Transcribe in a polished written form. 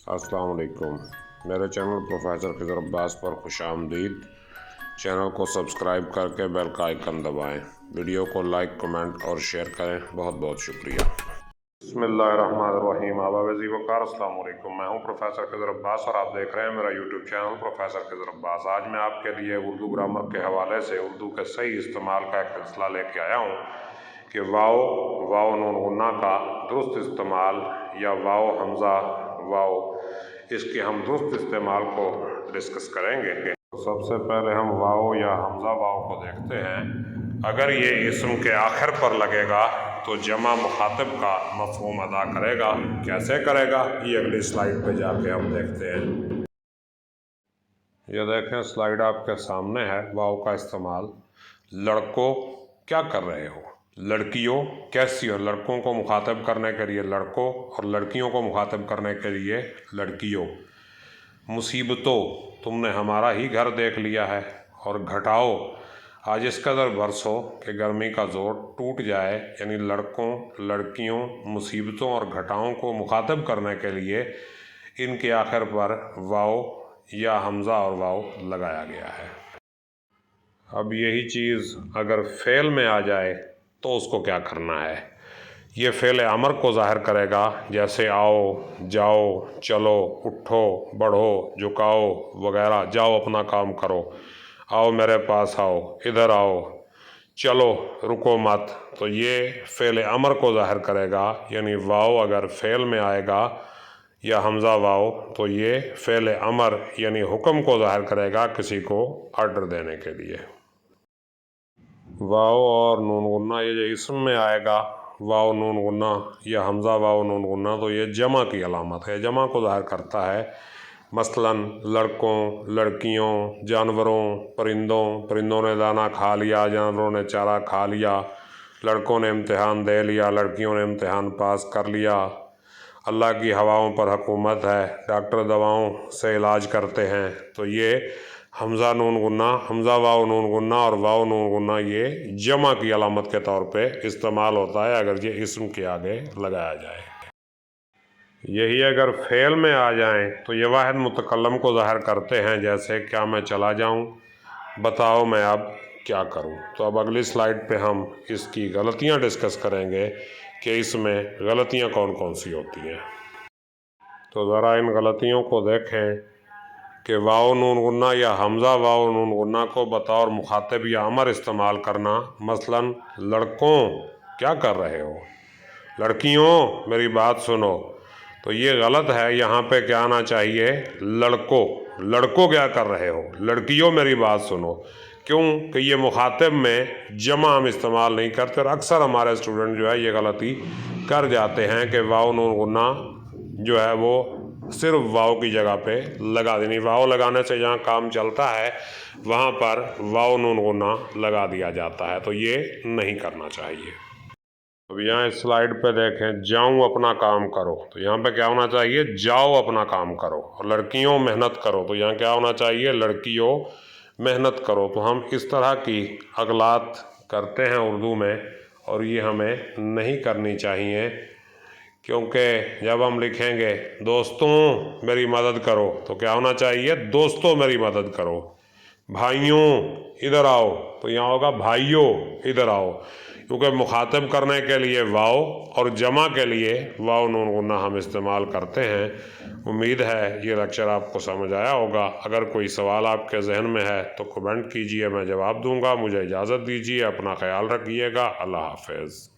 अस्सलाम वालेकुम। मेरे चैनल प्रोफेसर खिज़र अब्बास पर खुश आमदीद। चैनल को सब्सक्राइब करके बेल का आइकन दबाएं। वीडियो को लाइक, कमेंट और शेयर करें। बहुत बहुत शुक्रिया। बिस्मिल्लाहिर्रहमानिर्रहीम। आबावज़ी वक़ार, अस्सलाम वालेकुम। मैं हूं प्रोफेसर खिज़र अब्बास और आप देख रहे हैं मेरा YouTube channel professor Khizar Abbas. आज मैं आपके लिए उर्दू ग्रामर के हवाले से उर्दू के सही इस्तेमाल का एक सिलसिला लेके आया हूँ कि वाव नून गुन्ना का दुरुस्त इस्तेमाल या वाव हमज़ा वाव, इसके हम दुरुस्त इस्तेमाल को डिस्कस करेंगे। तो सबसे पहले हम वाव या हमज़ा वाव को देखते हैं। अगर ये इस्म के आखिर पर लगेगा तो जमा मुखातिब का मफ़हूम अदा करेगा। कैसे करेगा ये अगली स्लाइड पे जाके हम देखते हैं। ये देखें, स्लाइड आपके सामने है। वाव का इस्तेमाल। लड़कों क्या कर रहे हो, लड़कियों कैसी हो, लड़कों को मुखातिब करने के लिए लड़कों और लड़कियों को मुखातिब करने के लिए लड़कियों। मुसीबतों, तुमने हमारा ही घर देख लिया है। और घटाओ, आज इस कदर बरसो कि गर्मी का जोर टूट जाए। यानी लड़कों, लड़कियों, मुसीबतों और घटाओं को मुखातिब करने के लिए इनके आखिर पर वाव या हमज़ा और वाव लगाया गया है। अब यही चीज़ अगर फ़ेल में आ जाए तो उसको क्या करना है। ये फ़ेल अमर को ज़ाहिर करेगा, जैसे आओ, जाओ, चलो, उठो, बढ़ो, झुकाओ वगैरह। जाओ अपना काम करो, आओ मेरे पास आओ, इधर आओ, चलो, रुको मत। तो ये फ़ेल अमर को ज़ाहिर करेगा। यानी वाव अगर फ़ेल में आएगा या हमज़ा वाव तो ये फ़ेल अमर यानी हुक्म को ज़ाहिर करेगा, किसी को आर्डर देने के लिए। वाव और नून गुन्ना ये जो इसम में आएगा, वाव नून गुन्ना या हमज़ा वाव नून गुन्ना, तो ये जमा की अलामत है, जमा को ज़ाहिर करता है। मसलन लड़कों, लड़कियों, जानवरों, परिंदों ने दाना खा लिया, जानवरों ने चारा खा लिया, लड़कों ने इम्तिहान दे लिया, लड़कियों ने इम्तिहान पास कर लिया, अल्लाह की हवाओं पर हुकूमत है, डॉक्टर दवाओं से इलाज करते हैं। तो ये हमज़ा नून गुन्ना, हमज़ा वाव नून गुन्ना और वाव नून गुन्ना ये जमा की अलामत के तौर पे इस्तेमाल होता है अगर ये इसम के आगे लगाया जाए। यही अगर फ़ेल में आ जाएं तो ये वाहिद मुतकल्लम को ज़ाहिर करते हैं, जैसे क्या मैं चला जाऊं, बताओ मैं अब क्या करूं। तो अब अगली स्लाइड पे हम इसकी गलतियां डिस्कस करेंगे कि इसमें गलतियां कौन कौन सी होती हैं। तो ज़रा इन गलतियों को देखें कि वाव नून गुन्ना या हमज़ा वाव नून गुन्ना को बतौर मुखातिब या अमर इस्तेमाल करना। मसलन लड़कों क्या कर रहे हो, लड़कियों मेरी बात सुनो, तो ये गलत है। यहाँ पे क्या आना चाहिए, लड़कों क्या कर रहे हो, लड़कियों मेरी बात सुनो। क्यों कि ये मुखातिब में जमा हम इस्तेमाल नहीं करते और अक्सर हमारे स्टूडेंट जो है ये गलती कर जाते हैं कि वाव नून गुन्ना जो है वो सिर्फ वाव की जगह पे लगा देनी। वाव लगाने से जहाँ काम चलता है वहाँ पर वाव नून गुन्ना लगा दिया जाता है, तो ये नहीं करना चाहिए। अब यहाँ इस स्लाइड पे देखें, जाऊँ अपना काम करो, तो यहाँ पे क्या होना चाहिए, जाओ अपना काम करो। और लड़कियों मेहनत करो, तो यहाँ क्या होना चाहिए, लड़कियों मेहनत करो। तो हम इस तरह की अगलात करते हैं उर्दू में और ये हमें नहीं करनी चाहिए, क्योंकि जब हम लिखेंगे दोस्तों मेरी मदद करो तो क्या होना चाहिए, दोस्तों मेरी मदद करो। भाइयों इधर आओ, तो यहाँ होगा भाइयों इधर आओ, क्योंकि मुखातिब करने के लिए वाव और जमा के लिए वाव नून गुन्ना हम इस्तेमाल करते हैं। उम्मीद है ये लेक्चर आपको समझ आया होगा। अगर कोई सवाल आपके जहन में है तो कमेंट कीजिए, मैं जवाब दूंगा। मुझे इजाज़त दीजिए, अपना ख्याल रखिएगा। अल्लाह हाफ़िज़।